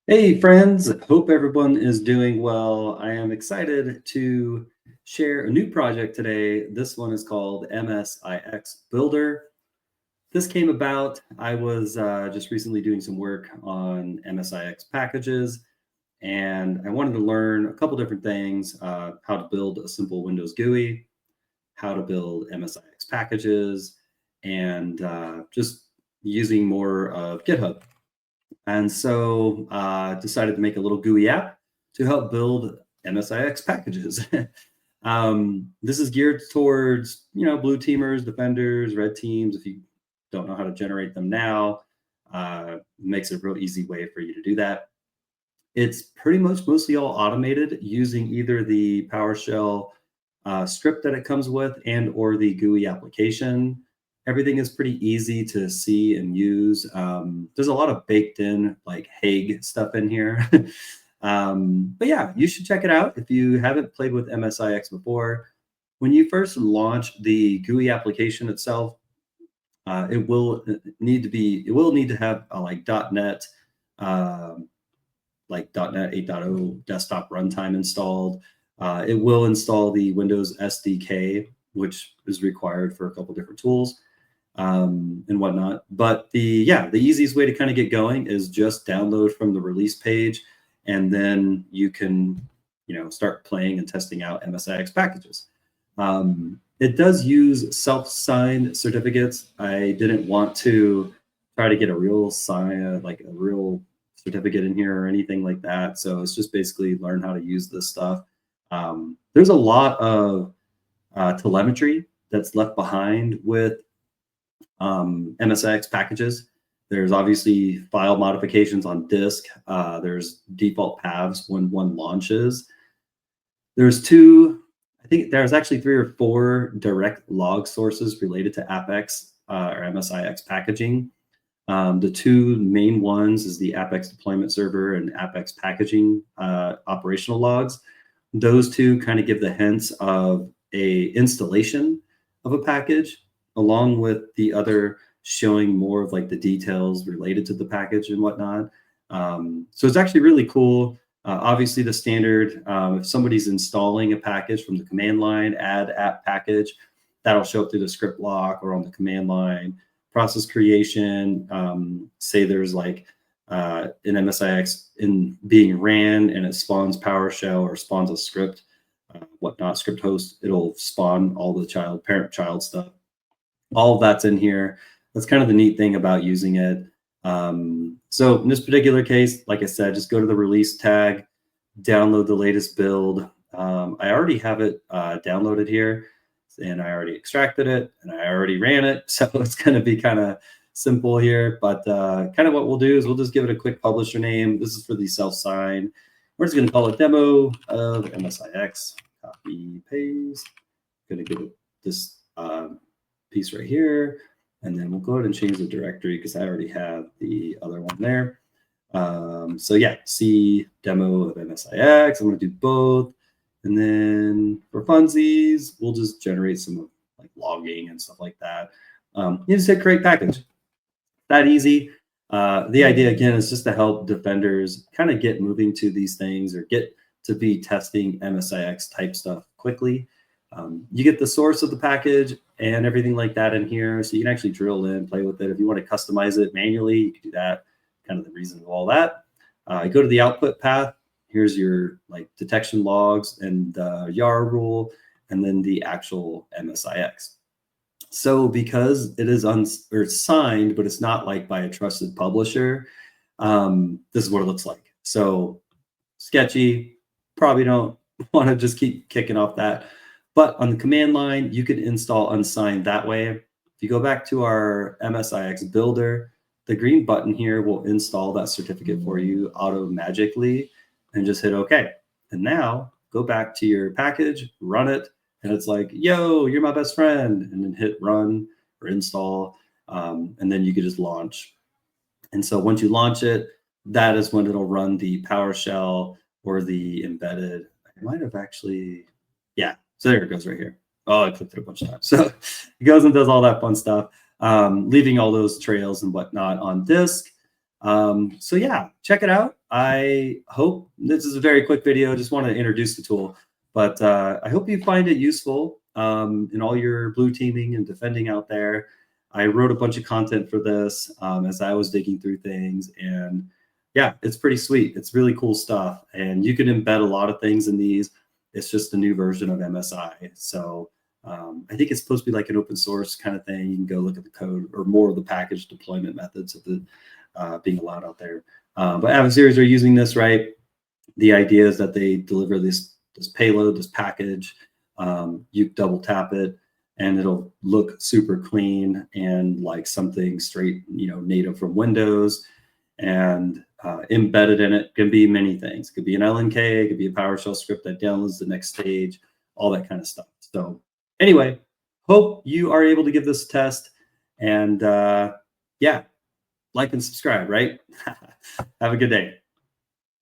Hey friends, hope everyone is doing well. I am excited to share a new project today. This one is called MSIXBuilder. This came about, I was just recently doing some work on MSIX packages, and I wanted to learn a couple different things, how to build a simple Windows GUI, how to build MSIX packages, and just using more of GitHub. And so decided to make a little GUI app to help build MSIX packages. This is geared towards, blue teamers, defenders, red teams. If you don't know how to generate them now, makes a real easy way for you to do that. It's pretty much mostly all automated using either the PowerShell script that it comes with and or the GUI application. Everything is pretty easy to see and use. There's a lot of baked in like Hague stuff in here. But yeah, you should check it out if you haven't played with MSIX before. When you first launch the GUI application itself, it will need to have like .NET, like .NET 8.0 desktop runtime installed. It will install the Windows SDK, which is required for a couple different tools and whatnot. But the easiest way to kind of get going is just download from the release page, and then you can start playing and testing out MSIX packages. It does use self-signed certificates. I didn't want to try to get a real real certificate in here or anything like that. So it's just basically learn how to use this stuff. There's a lot of telemetry that's left behind with MSIX packages. There's obviously file modifications on disk. There's default paths when one launches. I think there's actually 3 or 4 direct log sources related to Appex or MSIX packaging. The 2 main ones is the AppxDeployment server and Appex packaging operational logs. Those 2 kind of give the hints of a installation of a package, along with the other showing more of like the details related to the package and whatnot. So it's actually really cool. Obviously the standard, if somebody's installing a package from the command line, add app package, that'll show up through the ScriptBlock or on the command line. Process creation, say there's like an MSIX in being ran and it spawns PowerShell or spawns a script, whatnot, script host, it'll spawn all the parent-child stuff. All of that's in here. That's kind of the neat thing about using it. So in this particular case, like I said, just go to the release tag, download the latest build. I already have it downloaded here, and I already extracted it, and I already ran it. So it's going to be kind of simple here. But kind of what we'll do is we'll just give it a quick publisher name. This is for the self-sign. We're just going to call it demo of MSIX. Copy, paste. Going to give it this piece right here. And then we'll go ahead and change the directory because I already have the other one there. So yeah, C demo of MSIX. I'm going to do both. And then for funsies, we'll just generate some like logging and stuff like that. You just hit create package. That easy. The idea again is just to help defenders kind of get moving to these things or get to be testing MSIX type stuff quickly. You get the source of the package and everything like that in here, so you can actually drill in, play with it. If you want to customize it manually, you can do that. Kind of the reason of all that. You go to the output path. Here's your like detection logs and the YARA rule, and then the actual MSIX. So because it is signed, but it's not like by a trusted publisher, this is what it looks like. So sketchy. Probably don't want to just keep kicking off that. But on the command line, you can install unsigned that way. If you go back to our MSIXBuilder, the green button here will install that certificate for you magically, and just hit OK. And now go back to your package, run it, and it's like, yo, you're my best friend. And then hit run or install, and then you can just launch. And so once you launch it, that is when it'll run the PowerShell or the embedded. I might have actually, yeah. So there it goes right here. Oh, I clicked it a bunch of times. So it goes and does all that fun stuff, leaving all those trails and whatnot on disk. So yeah, check it out. I hope this is a very quick video. Just want to introduce the tool, but I hope you find it useful in all your blue teaming and defending out there. I wrote a bunch of content for this as I was digging through things, and yeah, it's pretty sweet. It's really cool stuff, and you can embed a lot of things in these. It's just a new version of MSI. So I think it's supposed to be like an open source kind of thing. You can go look at the code or more of the package deployment methods of the being allowed out there. But adversaries are using this, right? The idea is that they deliver this payload, this package. You double tap it, and it'll look super clean and like something straight, native from Windows. And embedded in it can be many things. It could be an LNK, it could be a PowerShell script that downloads the next stage, all that kind of stuff. So anyway, hope you are able to give this a test. And yeah, like and subscribe, right? Have a good day.